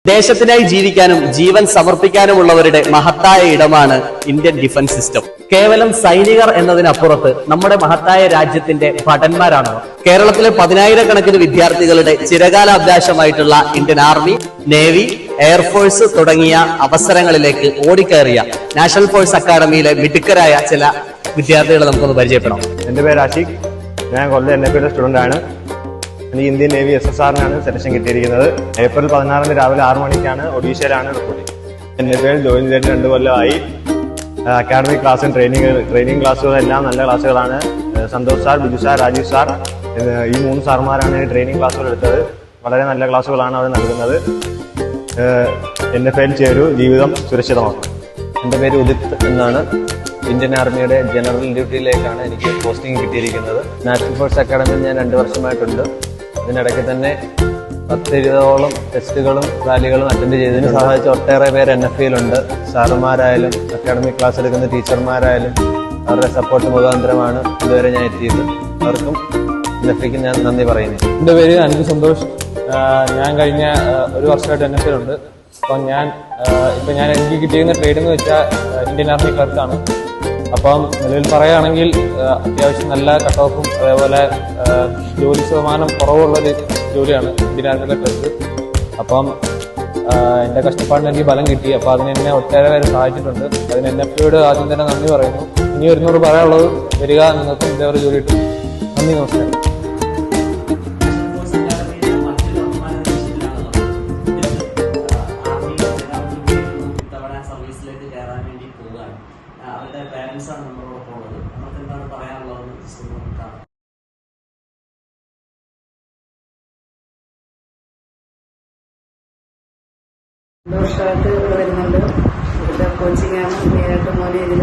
ദേശത്തിനായി ജീവിക്കാനും ജീവൻ സമർപ്പിക്കാനുമുള്ളവരുടെ മഹത്തായ ഇടമാണ് ഇന്ത്യൻ ഡിഫൻസ് സിസ്റ്റം. കേവലം സൈനികർ എന്നതിനപ്പുറത്ത് നമ്മുടെ മഹത്തായ രാജ്യത്തിന്റെ ഭടന്മാരാണ്. കേരളത്തിലെ 10,000-കണക്കിന് വിദ്യാർത്ഥികളുടെ ചിരകാലാഭിലാഷമായിട്ടുള്ള ഇന്ത്യൻ ആർമി, നേവി, എയർഫോഴ്സ് തുടങ്ങിയ അവസരങ്ങളിലേക്ക് ഓടിക്കയറിയ നാഷണൽ ഫോഴ്സ് അക്കാദമിയിലെ മിടുക്കരായ ചില വിദ്യാർത്ഥികളെ നമുക്കൊന്ന് പരിചയപ്പെടാം. എൻ്റെ പേര് ആഷിഖ്. ഞാൻ കൊല്ലം NFA സ്റ്റുഡൻ്റ് ആണ്. എനിക്ക് ഇന്ത്യൻ നേവി SSRനാണ് സെലക്ഷൻ കിട്ടിയിരിക്കുന്നത്. ഏപ്രിൽ 16 രാവിലെ 6 മണിക്കാണ് ഒഡീഷയിലാണ് റിപ്പോർട്ടിംഗ്. NFA ജോയിൻ ചെയ്തിട്ട് 2 കൊല്ലമായി. അക്കാഡമിക് ക്ലാസ്സും ട്രെയിനിങ് ക്ലാസ്സുകളെല്ലാം നല്ല ക്ലാസ്സുകളാണ്. Santhosh sir, Biju sir, Rajeev sir, ഈ 3 സാർമാരാണ് ട്രെയിനിങ് ക്ലാസ്സുകൾ എടുത്തത്. വളരെ നല്ല ക്ലാസ്സുകളാണ് അവർ നൽകുന്നത്. NFAയിൽ ചേരൂ, ജീവിതം സുരക്ഷിതമാക്കും. എൻ്റെ പേര് ഉദിത് എന്നാണ്. ഇന്ത്യൻ ആർമിയുടെ ജനറൽ ഡ്യൂട്ടിയിലേക്കാണ് എനിക്ക് പോസ്റ്റിംഗ് കിട്ടിയിരിക്കുന്നത്. നാഷണൽ ഫോഴ്സ് അക്കാഡമിയിൽ ഞാൻ 2 വർഷമായിട്ടുണ്ട്. ഇതിനിടയ്ക്ക് തന്നെ 10-20ഓളം ടെസ്റ്റുകളും റാലികളും അറ്റൻഡ് ചെയ്തതിന് സഹായിച്ച ഒട്ടേറെ പേര് NFAയിലുണ്ട്. സാറുമാരായാലും അക്കാഡമിക് ക്ലാസ് എടുക്കുന്ന ടീച്ചർമാരായാലും അവരുടെ സപ്പോർട്ട് മുഖാന്തരമാണ് ഇതുവരെ ഞാൻ എത്തിയത്. അവർക്കും NFAയ്ക്ക് ഞാൻ നന്ദി പറയുന്നു. എൻ്റെ പേര് അനിൽ സന്തോഷ്. ഞാൻ കഴിഞ്ഞ 1 വർഷമായിട്ട് NFAയിലുണ്ട്. അപ്പം എനിക്ക് കിട്ടിയിരുന്ന ട്രേഡ് എന്ന് വെച്ചാൽ ഇന്ത്യൻ ആർമി ക്ലർക്കാണ്. അപ്പം നിലവിൽ പറയുകയാണെങ്കിൽ അത്യാവശ്യം നല്ല കട്ട് ഓഫും അതേപോലെ ജോലി ശതമാനം കുറവുള്ളൊരു ജോലിയാണ് ഇന്ത്യൻ ആർമിയിലെ ക്ലർക്ക്. അപ്പം എൻ്റെ കഷ്ടപ്പാടിന് എനിക്ക് ബലം കിട്ടി. അപ്പോൾ അതിന് എന്നെ ഒട്ടേറെ പേര് സഹായിച്ചിട്ടുണ്ട്. അതിന് NFAയോട് ആദ്യം തന്നെ നന്ദി പറയുന്നു. ഇനി വരുന്നവരോട് പറയാനുള്ളത് വരിക, നിങ്ങൾക്കും ഇതേവരെ ജോലി കിട്ടും. നന്ദി, നമസ്കാരം. അവരുടെ പാരന്റ്സാണ് നമ്മളോടൊപ്പം ഉള്ളത്. നമുക്ക് എന്താണ് പറയാനുള്ളത്? വർഷമായിട്ട് ഇവിടെ വരുന്നുണ്ട്. ഇവിടുത്തെ കോച്ചിങ്ങാണ് മെയിനായിട്ട് മോനെ ഇതിൽ